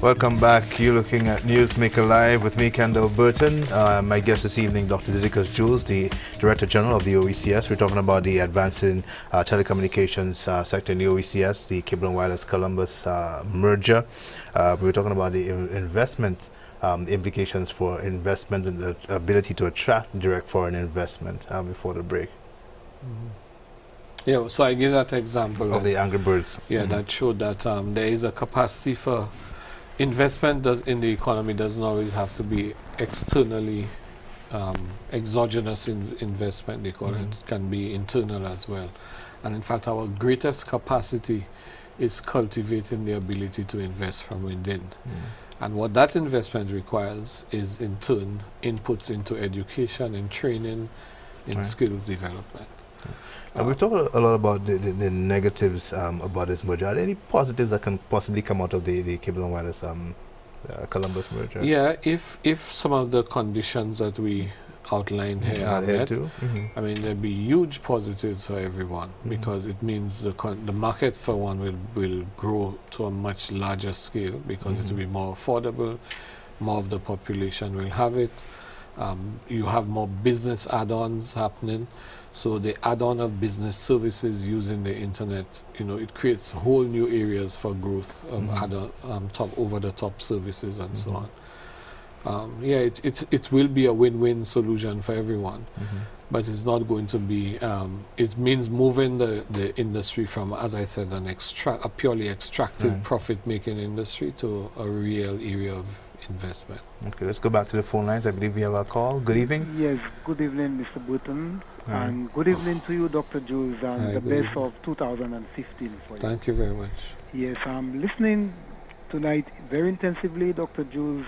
Welcome back. You're looking at Newsmaker Live with me, Kendall Burton. My guest this evening, Dr. Zidicus Jules, the Director General of the OECS. We're talking about the advancing telecommunications sector in the OECS, the Cable and Wireless Columbus merger. We're talking about the investment implications for investment and the ability to attract direct foreign investment before the break. Yeah, so I give that example of the Angry Birds. Yeah, that showed that there is a capacity for investment in the economy doesn't always have to be externally exogenous investment, they call it. It can be internal as well. And in fact, our greatest capacity is cultivating the ability to invest from within. And what that investment requires is, in turn, inputs into education and training, in skills development. And we've talked a lot about the negatives about this merger. Are there any positives that can possibly come out of the Cable and Wireless Columbus merger? Yeah, if some of the conditions that we outlined here are met, I mean, there'll be huge positives for everyone, because it means the market, for one, will grow to a much larger scale, because it will be more affordable, more of the population will have it. You have more business add-ons happening. So the add-on of business services using the internet, it creates whole new areas for growth of over-the-top services and so on. Yeah, it will be a win-win solution for everyone, but it's not going to be. It means moving the industry from, as I said, a purely extractive profit-making industry to a real area of investment. Okay, let's go back to the phone lines. I believe we have a call. Good evening. Yes, good evening, Mr. Burton. And good evening to you, Dr. Jules, and the best of 2015 for you. Thank you very much. Yes, I'm listening tonight very intensively, Dr. Jules.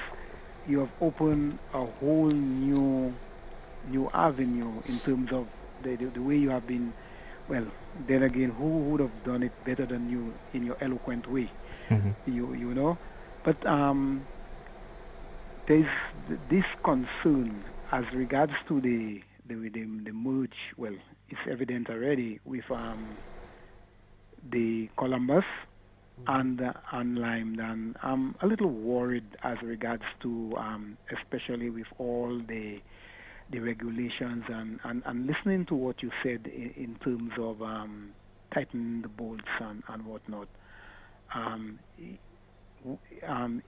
You have opened a whole new avenue in terms of the way you have been. Well, then again, who would have done it better than you in your eloquent way? You know? But there's this concern as regards to the merge. Well, it's evident already with the Columbus and Lime, and I'm a little worried as regards to especially with all the regulations and listening to what you said in terms of tightening the bolts and whatnot.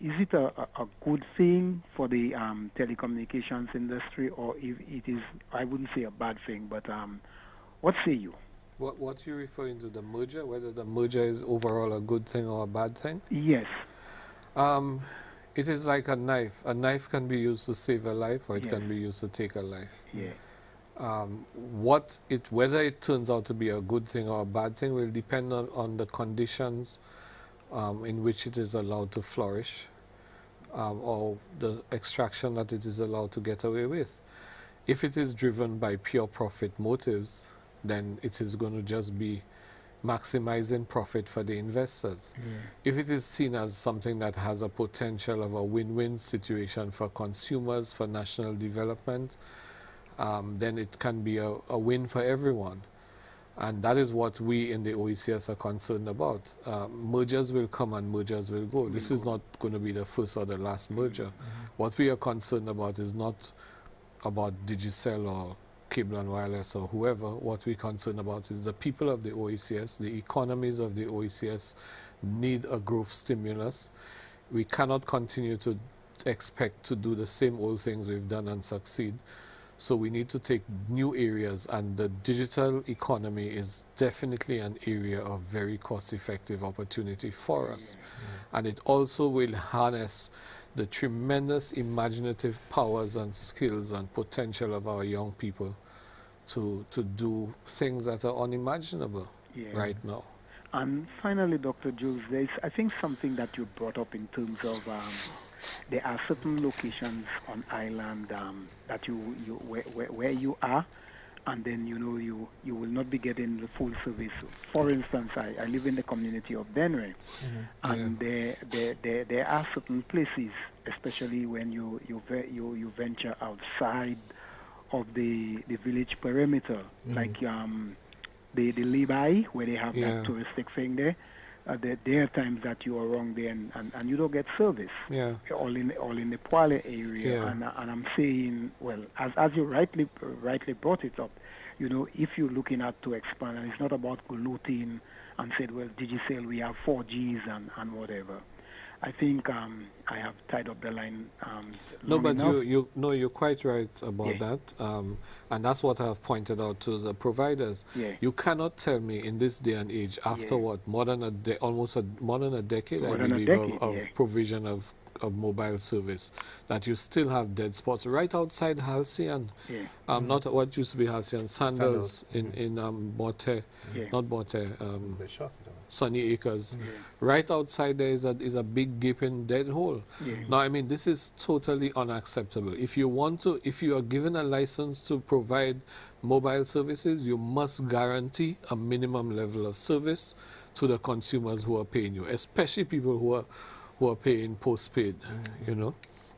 Is it a good thing for the telecommunications industry, or if it is, I wouldn't say a bad thing, but what say you? What you're referring to, the merger, whether the merger is overall a good thing or a bad thing? Yes. It is like a knife. A knife can be used to save a life, or it can be used to take a life. Yeah. Whether it turns out to be a good thing or a bad thing will depend on the conditions in which it is allowed to flourish, or the extraction that it is allowed to get away with. If it is driven by pure profit motives, then it is going to just be maximizing profit for the investors. If it is seen as something that has a potential of a win-win situation for consumers, for national development, then it can be a win for everyone. And that is what we in the OECS are concerned about. Mergers will come and mergers will go. This is not going to be the first or the last merger. What we are concerned about is not about Digicel or Cable and Wireless or whoever. What we're concerned about is the people of the OECS, the economies of the OECS need a growth stimulus. We cannot continue to expect to do the same old things we've done and succeed. So we need to take new areas, and the digital economy is definitely an area of very cost-effective opportunity for us. And it also will harness the tremendous imaginative powers and skills and potential of our young people to do things that are unimaginable right now. And finally, Dr. Jules, there's, I think, something that you brought up in terms of there are certain locations on island that where you are, and then you will not be getting the full service. For instance, I live in the community of Denver, and there are certain places, especially when you venture outside of the village perimeter, like the lay-by, where they have that touristic thing there. There are times that you are wrong there and you don't get service. Yeah. All in the Poile area. Yeah. And I'm saying, well, as you rightly brought it up, if you're looking at to expand, and it's not about polluting and said, well, Digicel, we have 4Gs and whatever. I think I have tied up the line. No, but enough. you're quite right about that, and that's what I've pointed out to the providers. Yeah. You cannot tell me in this day and age, after what more than a more than a decade, I believe, of provision of mobile service, that you still have dead spots right outside Halcyon. Not what used to be Halcyon, Sandals in Bote, not Bote, Sunny Acres. Right outside there is a big gaping dead hole. Now, I mean, this is totally unacceptable. If you are given a license to provide mobile services, you must guarantee a minimum level of service to the consumers who are paying you, especially people who are paying postpaid,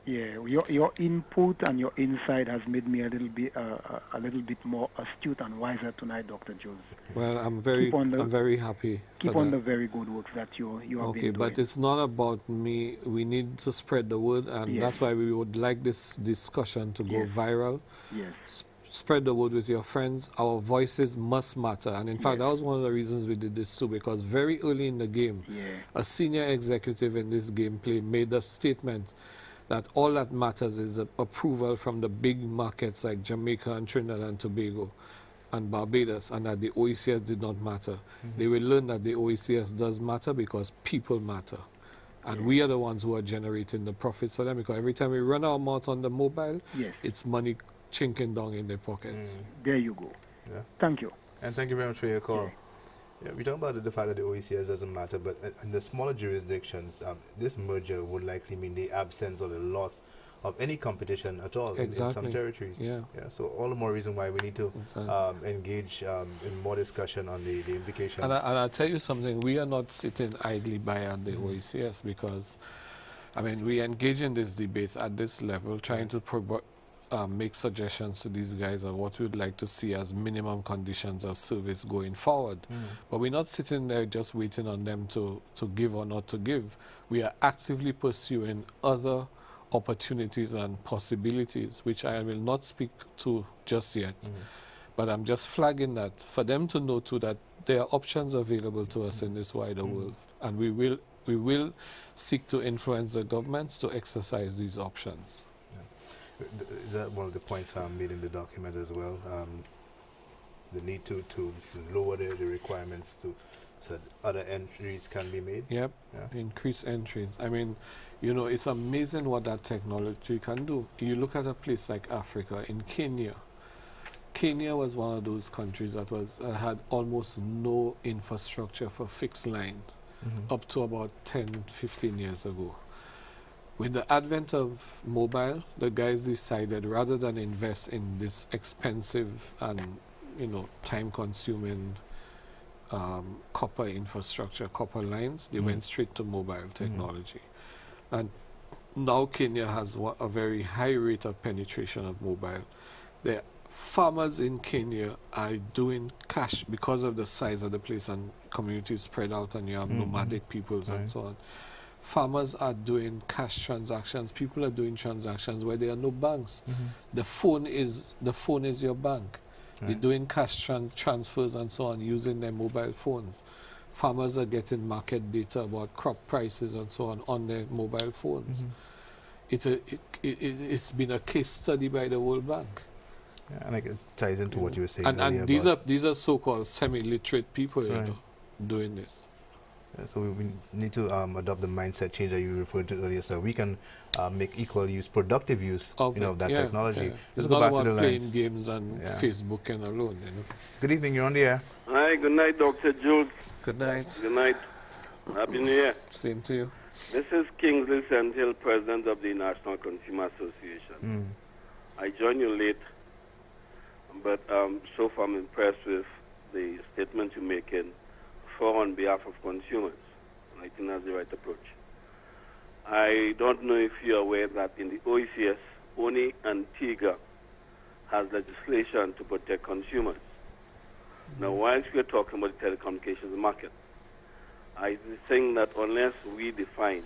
Yeah, your input and your insight has made me a little bit more astute and wiser tonight, Dr. Jules. Well, I'm very happy. Keep on the very good work that you have been doing. Okay, but it's not about me. We need to spread the word, and that's why we would like this discussion to go viral. Yes. Spread the word with your friends. Our voices must matter. And in fact, that was one of the reasons we did this too, because very early in the game, a senior executive in this gameplay made a statement that all that matters is the approval from the big markets like Jamaica and Trinidad and Tobago and Barbados, and that the OECS did not matter. They will learn that the OECS does matter because people matter. And we are the ones who are generating the profits for them, because every time we run our mouth on the mobile, it's money chinking down in their pockets. There you go. Yeah. Thank you. And thank you very much for your call. Yeah, we talk about the fact that the OECS doesn't matter, but in the smaller jurisdictions, this merger would likely mean the absence or the loss of any competition at all in some territories. So all the more reason why we need to engage in more discussion on the implications. And I'll tell you something, we are not sitting idly by at the OECS, because, I mean, we engage in this debate at this level, trying to make suggestions to these guys of what we would like to see as minimum conditions of service going forward. But we're not sitting there just waiting on them to give or not to give. We are actively pursuing other opportunities and possibilities, which I will not speak to just yet. But I'm just flagging that for them to know too that there are options available to us in this wider world. And we will seek to influence the governments to exercise these options. Is that one of the points made in the document as well? The need to lower the requirements so that other entries can be made? Yep, increase entries. I mean, it's amazing what that technology can do. You look at a place like Africa, in Kenya. Kenya was one of those countries that had almost no infrastructure for fixed line up to about 10, 15 years ago. With the advent of mobile, the guys decided, rather than invest in this expensive and time-consuming copper infrastructure, copper lines, they went straight to mobile technology. And now Kenya has a very high rate of penetration of mobile. The farmers in Kenya are doing cash because of the size of the place and communities spread out, and you have nomadic peoples and so on. Farmers are doing cash transactions. People are doing transactions where there are no banks. The phone is your bank. They're doing cash transfers and so on using their mobile phones. Farmers are getting market data about crop prices and so on their mobile phones. It's been a case study by the World Bank. Yeah, and it ties into what you were saying. And these are so-called semi-literate people, doing this. So we need to adopt the mindset change that you referred to earlier, so we can make equal use, productive use of that technology. It's not about playing games and Facebook and alone. Good evening, you're on the air. Hi, good night, Dr. Jules. Good night. Good night. Happy New Year. Same to you. This is Kingsley Sentil, President of the National Consumer Association. I joined you late, but so far I'm impressed with the statement you're making for on behalf of consumers. I think that's the right approach. I don't know if you're aware that in the OECS, only Antigua has legislation to protect consumers. Now, whilst we're talking about the telecommunications market, I think that unless we define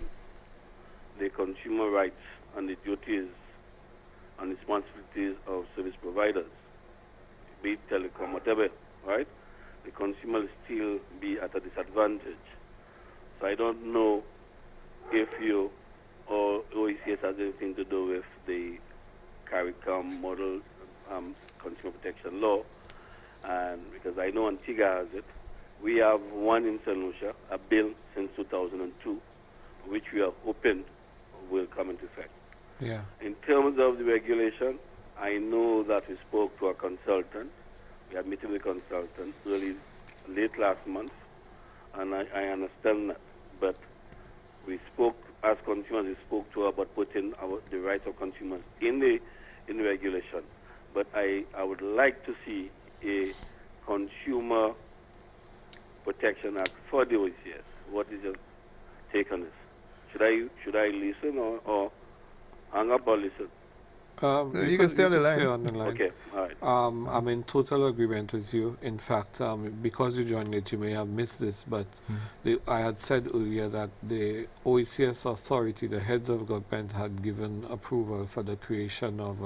the consumer rights and the duties and responsibilities of service providers, be it telecom, whatever, right, the consumer will still be at a disadvantage. So I don't know if you or OECS has anything to do with the CARICOM model consumer protection law, and because I know Antigua has it. We have one in St. Lucia, a bill since 2002, which we are hoping will come into effect. Yeah. In terms of the regulation, I know that we spoke to a consultant. We had a meeting with a consultant late last month, and I understand that. But we spoke, as consumers, we spoke to her about putting the rights of consumers in the regulation. But I would like to see a consumer protection act for the OECS. What is your take on this? Should I listen or hang up or listen? You can stay on the line. Okay, all right. I'm in total agreement with you. In fact, because you joined it, you may have missed this, but I had said earlier that the OECS authority, the heads of government, had given approval for the creation of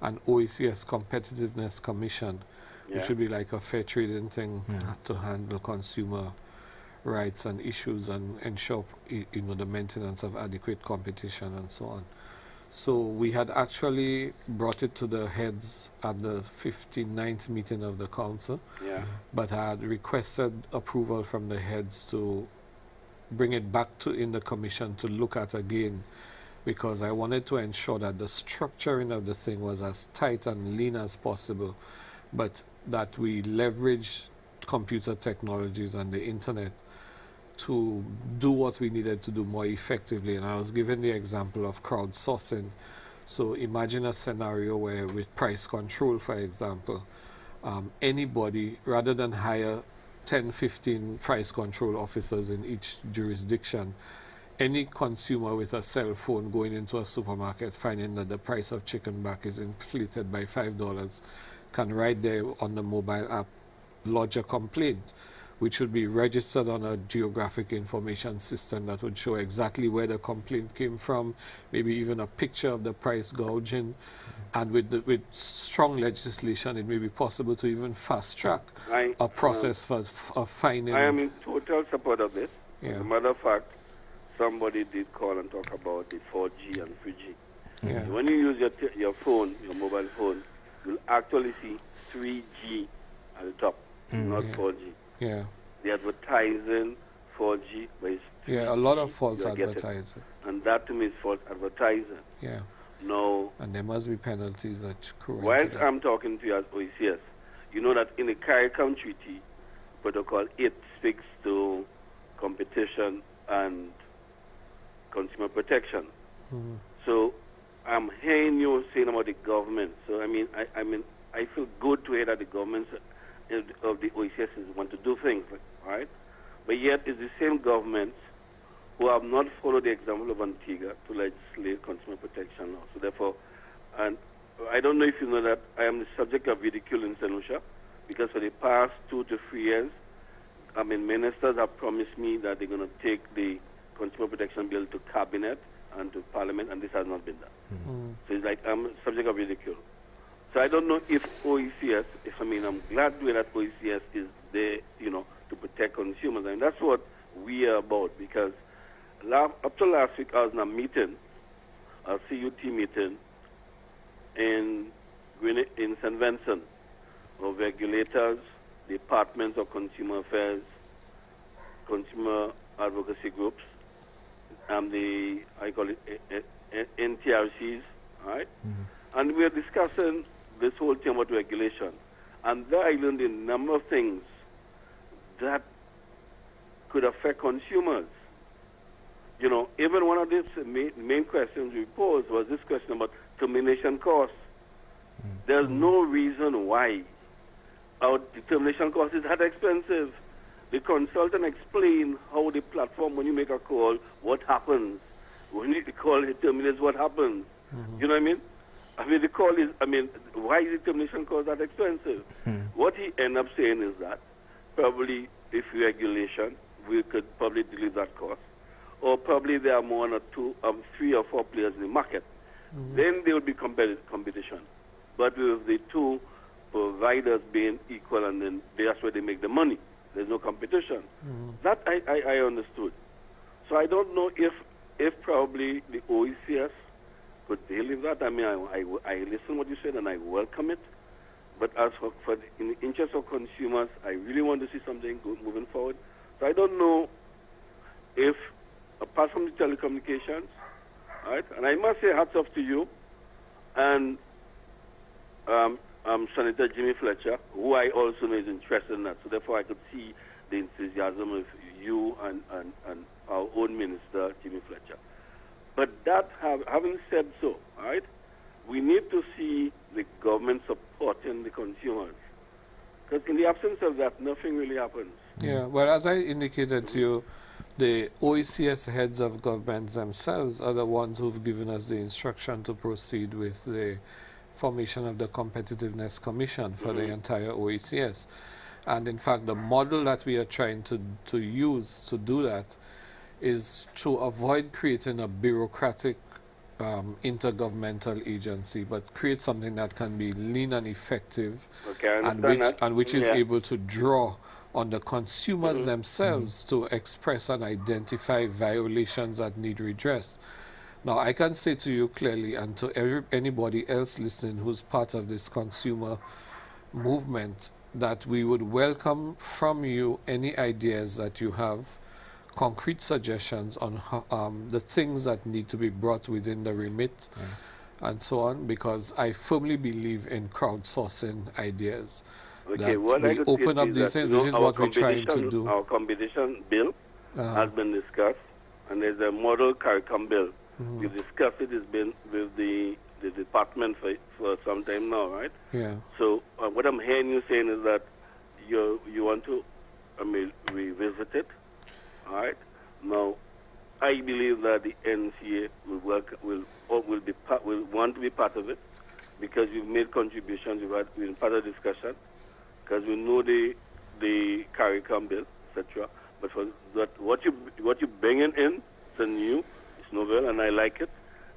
an OECS Competitiveness Commission, which should be like a fair trading thing to handle consumer rights and issues and ensure the maintenance of adequate competition and so on. So we had actually brought it to the heads at the 59th meeting of the council, but I had requested approval from the heads to bring it back in the commission to look at again, because I wanted to ensure that the structuring of the thing was as tight and lean as possible, but that we leverage computer technologies and the internet to do what we needed to do more effectively. And I was given the example of crowdsourcing. So imagine a scenario where with price control, for example, anybody, rather than hire 10, 15 price control officers in each jurisdiction, any consumer with a cell phone going into a supermarket finding that the price of chicken back is inflated by $5 can right there on the mobile app lodge a complaint, which would be registered on a geographic information system that would show exactly where the complaint came from, maybe even a picture of the price gouging. And with strong legislation, it may be possible to even fast track a process of finding. I am in total support of this. Yeah. As a matter of fact, somebody did call and talk about the 4G and 3G. Yeah. When you use your phone, your mobile phone, you'll actually see 3G at the top, not 4G. Yeah. The advertising 4G, but it's 3G, a lot of false advertising. And that to me is false advertising. Yeah. No. And there must be penalties that correct. Whilst I'm talking to you as OECS, you know that in the CARICOM Treaty, Protocol 8 speaks to competition and consumer protection. So I'm hearing you saying about the government. So I feel good to hear that the governments of the OECS want to do things, right? But yet it's the same governments who have not followed the example of Antigua to legislate consumer protection law. So therefore, and I don't know if you know that I am the subject of ridicule in St. Lucia, because for the past 2 to 3 years, ministers have promised me that they're going to take the consumer protection bill to cabinet and to parliament, and this has not been done. So it's like I'm subject of ridicule. So I don't know if OECS, I'm glad to hear that OECS is there, to protect consumers. And that's what we are about, because up to last week I was in a meeting, a CUT meeting in St. Vincent, of regulators, departments of consumer affairs, consumer advocacy groups, and I call it NTRCs, right? And we are discussing this whole thing about regulation. And there I learned a number of things that could affect consumers. Even one of the main questions we posed was this question about termination costs. There's no reason why our determination cost is that expensive. The consultant explains how the platform, when you make a call, what happens. When the call terminates, what happens. You know what I mean? I mean, the call is, why is the termination cost that expensive? What he ended up saying is that probably if regulation, we could probably deliver that cost. Or probably there are one or two, 3 or 4 players in the market. Then there will be competition. But with the two providers being equal, and then that's where they make the money. There's no competition. That I understood. So I don't know if probably the OECS could deal with that. I mean, I listen to what you said and I welcome it. But as in the interest of consumers, I really want to see something good moving forward. So I don't know if, apart from the telecommunications, right? And I must say hats off to you and Senator Jimmy Fletcher, who I also know is interested in that. So therefore I could see the enthusiasm of you and our own minister, Jimmy Fletcher. But that having said so, right, we need to see the government supporting the consumers. Because in the absence of that, nothing really happens. Yeah, well, as I indicated to you, the OECS heads of governments themselves are the ones who've given us the instruction to proceed with the formation of the Competitiveness Commission for the entire OECS. And in fact, the model that we are trying to use to do that is to avoid creating a bureaucratic intergovernmental agency, but create something that can be lean and effective, and which is able to draw on the consumers themselves to express and identify violations that need redress. Now, I can say to you clearly, and to anybody else listening who's part of this consumer movement, that we would welcome from you any ideas that you have, concrete suggestions on how, the things that need to be brought within the remit and so on, because I firmly believe in crowdsourcing ideas. Okay, what I could open up these things, which is what we're trying to do. Our competition bill has been discussed, and there's a model CARICOM bill. We've discussed it. It's been with the department for some time now, right? Yeah. So what I'm hearing you saying is that you want to revisit it. All right. Now, I believe that the NCA will want to be part of it, because you've made contributions. You've been part of the discussion, because we know the CARICOM bill, etc. But for that, what you bringing in, it's new, it's novel, and I like it,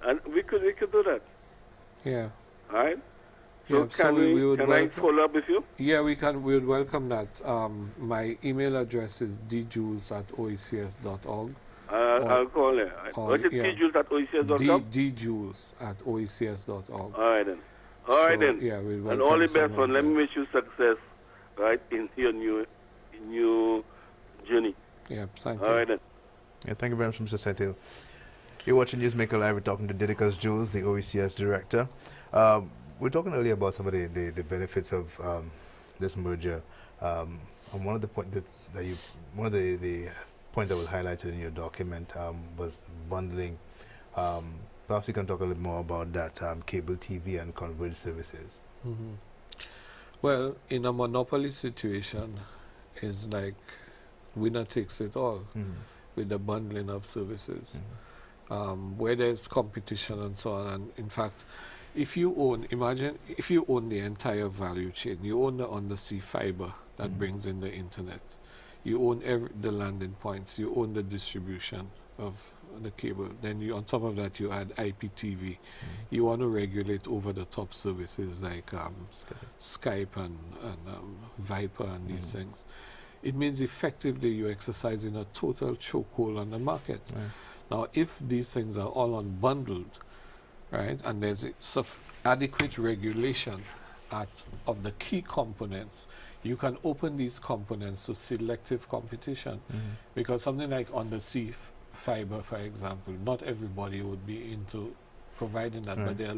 and we could do that. Yeah. All right. So yeah, can I follow up with you? Yeah, we can. We would welcome that. My email address is djules@oecs.org. I'll call it. What is djules@oecs.com? djules@oecs.org. All right then. All right then. Yeah, we welcome. And all the best one. Let me wish you success, right, in your new journey. Yeah, thank you. All right then. Yeah, thank you very much, Mr. Sentil. You're watching Newsmaker Live. We're talking to Didicus Jules, the OECS director. We were talking earlier about some of the benefits of this merger. And one of the points that the points that was highlighted in your document was bundling. Perhaps you can talk a little more about that, cable TV and converged services. Well, in a monopoly situation, it's like winner takes it all with the bundling of services, where there's competition and so on. And in fact, if you own the entire value chain, you own the undersea fiber that brings in the internet, you own the landing points, you own the distribution of the cable, then on top of that you add IPTV. You want to regulate over-the-top services like Skype and Viper and these things. It means effectively you're exercising a total chokehold on the market. Now, if these things are all unbundled, right, and there's adequate regulation of the key components, you can open these components to selective competition. Because something like undersea fiber, for example, not everybody would be into providing that, but there's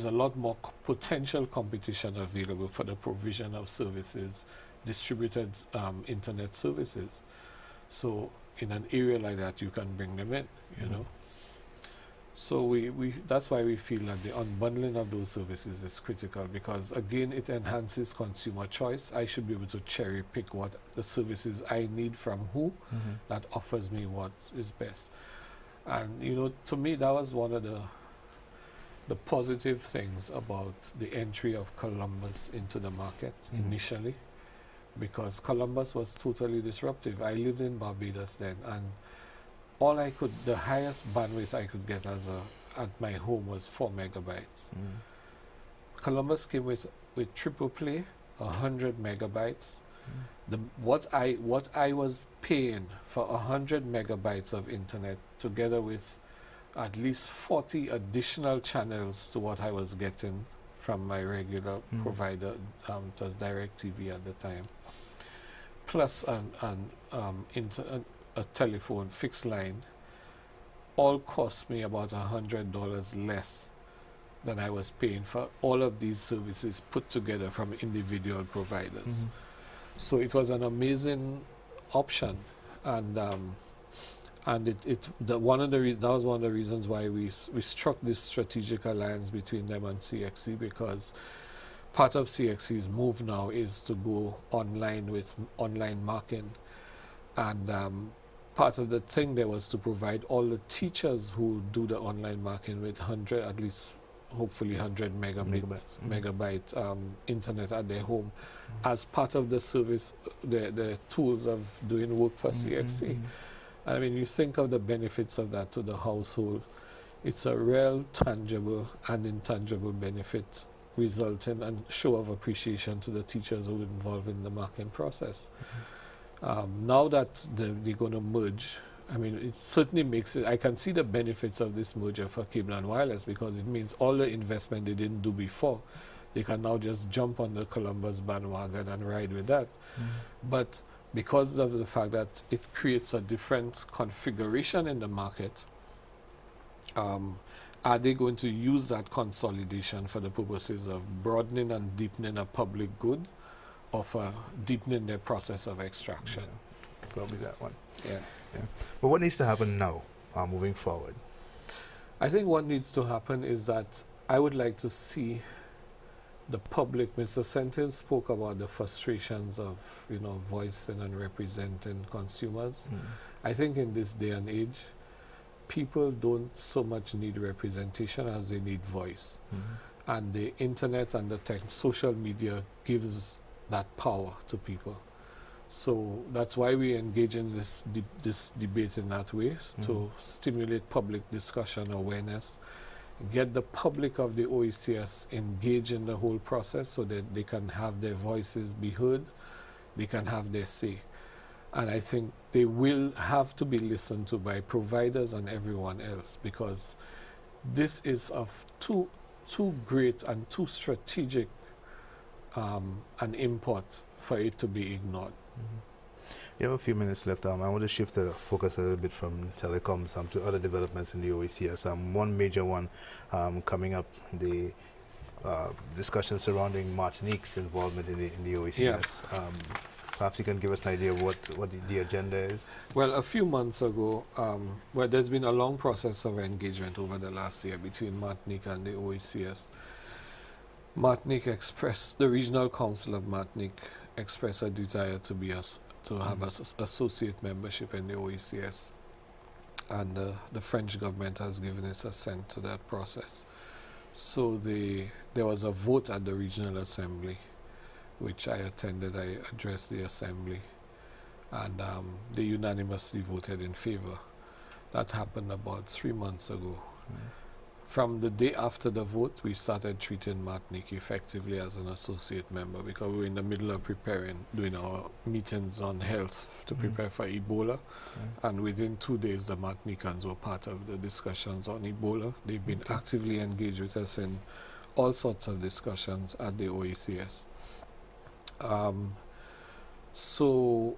a lot more potential competition available for the provision of services, distributed internet services. So in an area like that, you can bring them in, you know. So that's why we feel that the unbundling of those services is critical, because again it enhances consumer choice. I should be able to cherry pick what the services I need from who that offers me what is best. And you know, to me that was one of the positive things about the entry of Columbus into the market initially, because Columbus was totally disruptive. I lived in Barbados then, and the highest bandwidth I could get at my home was 4 megabytes. Columbus came with triple play, 100 megabytes. What I was paying for 100 megabytes of internet, together with at least 40 additional channels to what I was getting from my regular provider, it was DirecTV at the time, plus a telephone, fixed line, all cost me about $100 less than I was paying for all of these services put together from individual providers. So it was an amazing option, and that was one of the reasons why we struck this strategic alliance between them and CXC, because part of CXC's move now is to go online with online marking, and part of the thing there was to provide all the teachers who do the online marking with at least hopefully 100 megabyte internet at their home as part of the service, the tools of doing work for CXC. I mean, you think of the benefits of that to the household. It's a real tangible and intangible benefit, resulting and show of appreciation to the teachers who are involved in the marking process. Now that they're going to merge, I mean, it certainly makes it, I can see the benefits of this merger for cable and wireless, because it means all the investment they didn't do before, they can now just jump on the Columbus bandwagon and ride with that. But because of the fact that it creates a different configuration in the market, are they going to use that consolidation for the purposes of broadening and deepening a public good, or for deepening their process of extraction? Probably that one. Yeah. But what needs to happen now, moving forward? I think what needs to happen is that I would like to see the public. Mr. Sentin spoke about the frustrations of, you know, voicing and representing consumers. I think in this day and age, people don't so much need representation as they need voice. And the internet and the social media gives that power to people. So that's why we engage in this debate in that way, to stimulate public discussion, awareness, get the public of the OECS engaged in the whole process so that they can have their voices be heard, they can have their say. And I think they will have to be listened to by providers and everyone else, because this is of too great and too strategic an import for it to be ignored. You have a few minutes left. I want to shift the focus a little bit from telecoms to other developments in the OECS. One major one coming up, the discussion surrounding Martinique's involvement in the OECS. Perhaps you can give us an idea of what the agenda is. Well, a few months ago, there's been a long process of engagement over the last year between Martinique and the OECS. The Regional Council of Martinique expressed a desire to have associate membership in the OECS, and the French government has given its assent to that process. So there was a vote at the Regional Assembly, which I attended. I addressed the Assembly, and they unanimously voted in favor. That happened about 3 months ago. From the day after the vote, we started treating Martinique effectively as an associate member, because we were in the middle of doing our meetings on health to prepare for Ebola. And within 2 days, the Martinicans were part of the discussions on Ebola. They've been actively engaged with us in all sorts of discussions at the OECS. So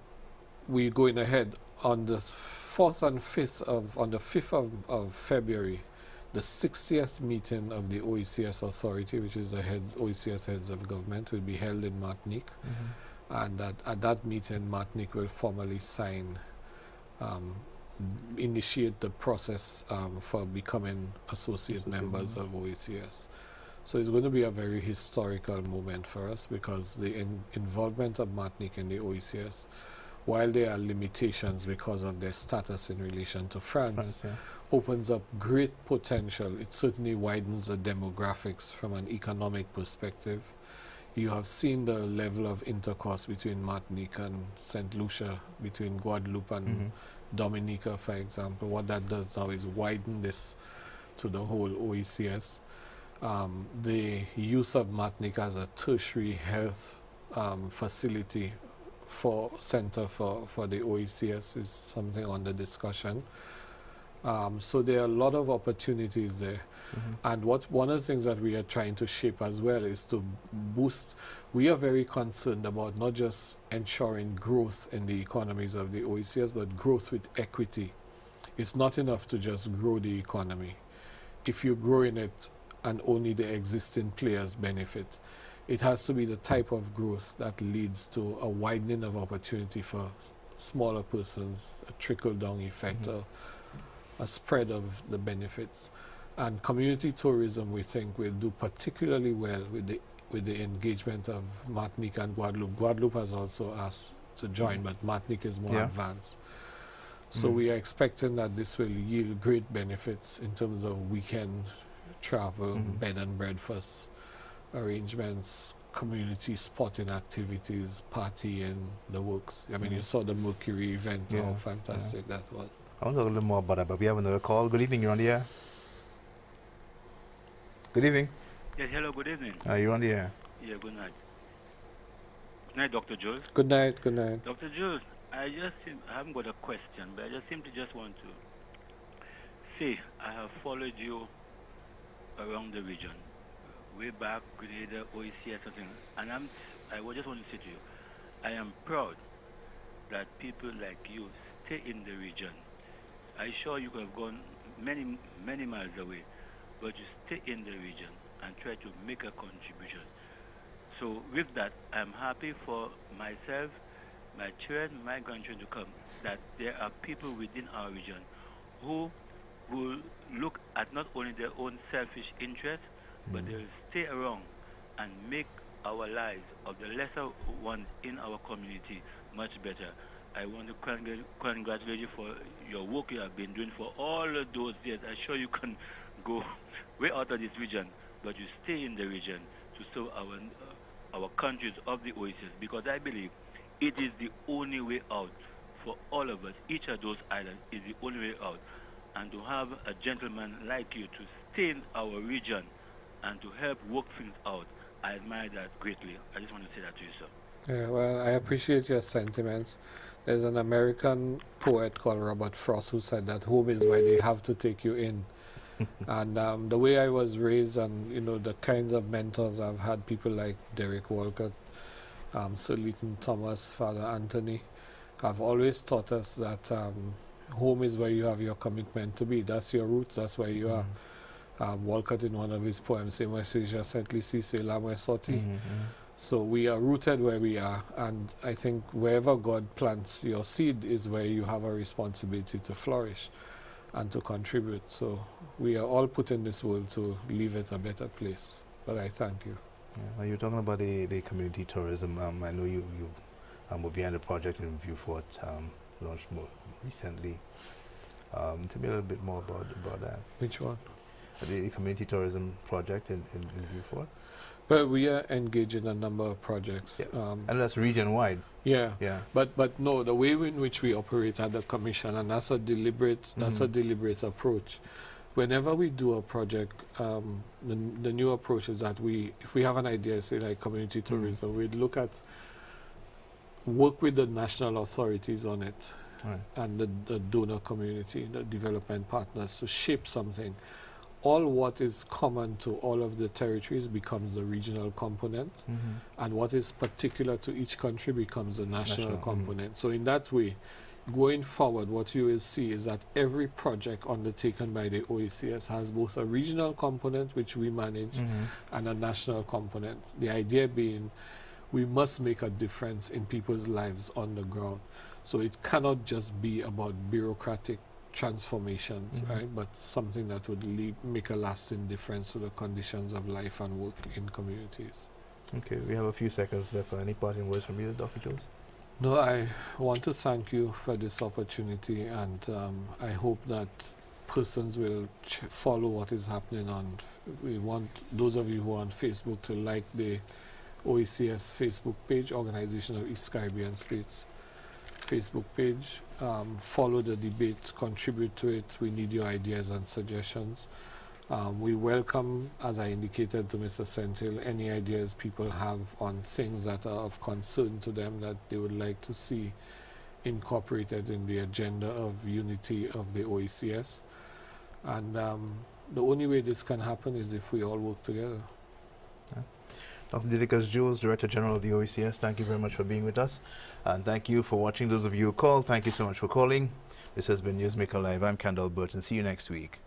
we're going ahead on the 4th and 5th of February. The 60th meeting of the OECS Authority, which is the OECS heads of government, will be held in Martinique. And at that meeting, Martinique will formally sign initiate the process for becoming associate members of OECS. So it's going to be a very historical moment for us, because the involvement of Martinique in the OECS, while there are limitations because of their status in relation to France, opens up great potential. It certainly widens the demographics from an economic perspective. You have seen the level of intercourse between Martinique and St. Lucia, between Guadeloupe and Dominica, for example. What that does now is widen this to the whole OECS. The use of Martinique as a tertiary health facility center for the OECS is something under discussion. So there are a lot of opportunities there. And one of the things that we are trying to shape as well is to boost. We are very concerned about not just ensuring growth in the economies of the OECS, but growth with equity. It's not enough to just grow the economy. If you grow in it and only the existing players benefit, it has to be the type of growth that leads to a widening of opportunity for smaller persons, a trickle-down effect, a spread of the benefits. And community tourism, we think, will do particularly well with the engagement of Martinique and Guadeloupe. Guadeloupe has also asked to join, but Martinique is more advanced. So we are expecting that this will yield great benefits in terms of weekend travel, bed and breakfast arrangements, community sporting activities, partying, the works. I mean, you saw the Mercury event, how fantastic that was. I want to talk a little more about that, but we have another call. Good evening, you're on the air. Good evening. Yes, hello, good evening. You're on the air. Yeah, good night. Good night, Dr. Jules. Good night, good night. Dr. Jules, I haven't got a question, but I simply want to say I have followed you around the region, way back, Grenada, OECS, something, and I just want to say to you, I am proud that people like you stay in the region. I'm sure you could have gone many, many miles away, but you stay in the region and try to make a contribution. So with that, I'm happy for myself, my children, my grandchildren to come, that there are people within our region who will look at not only their own selfish interests, but they will stay around and make our lives of the lesser ones in our community much better. I want to congratulate you for your work you have been doing for all of those years. I'm sure you can go way out of this region, but you stay in the region to serve our countries of the OECS, because I believe it is the only way out for all of us. Each of those islands is the only way out. And to have a gentleman like you to stay in our region and to help work things out, I admire that greatly. I just want to say that to you, sir. Yeah, well, I appreciate your sentiments. There's an American poet called Robert Frost who said that home is where they have to take you in. And the way I was raised, and you know, the kinds of mentors I've had, people like Derek Walcott, Sir Leighton Thomas, Father Anthony, have always taught us that home is where you have your commitment to be. That's your roots, that's where you are. Walcott, in one of his poems, say, "Moi c'est Saint Lucie, c'est là moi sorti." So we are rooted where we are, and I think wherever God plants your seed is where you have a responsibility to flourish and to contribute. So we are all put in this world to leave it a better place. But I thank you. Yeah, you're talking about the community tourism. I know you were behind the project in Viewfort, launched more recently. Tell me a little bit more about that. Which one? The community tourism project in Viewfort. Well, we are engaged in a number of projects. Yeah. And that's region-wide. Yeah. Yeah. But no, the way in which we operate at the Commission, and that's a deliberate deliberate approach. Whenever we do a project, the new approach is that if we have an idea, say like community tourism, we'd work with the national authorities on it, and the donor community, the development partners, to shape something. All what is common to all of the territories becomes the regional component, and what is particular to each country becomes the national component. So in that way, going forward, what you will see is that every project undertaken by the OECS has both a regional component, which we manage, and a national component. The idea being, we must make a difference in people's lives on the ground. So it cannot just be about bureaucratic transformations, right? But something that would make a lasting difference to the conditions of life and work in communities. Okay, we have a few seconds left. Any parting words from you, Dr. Jules? No, I want to thank you for this opportunity, and I hope that persons will follow what is happening we want those of you who are on Facebook to like the OECS Facebook page, Organization of East Caribbean States Facebook page. Follow the debate, contribute to it. We need your ideas and suggestions. We welcome, as I indicated to Mr. Sentil, any ideas people have on things that are of concern to them that they would like to see incorporated in the agenda of unity of the OECS. And the only way this can happen is if we all work together. Dr. Didicus Jules, Director General of the OECS, thank you very much for being with us. And thank you for watching. Those of you who called, thank you so much for calling. This has been Newsmaker Live. I'm Kendall Burton. See you next week.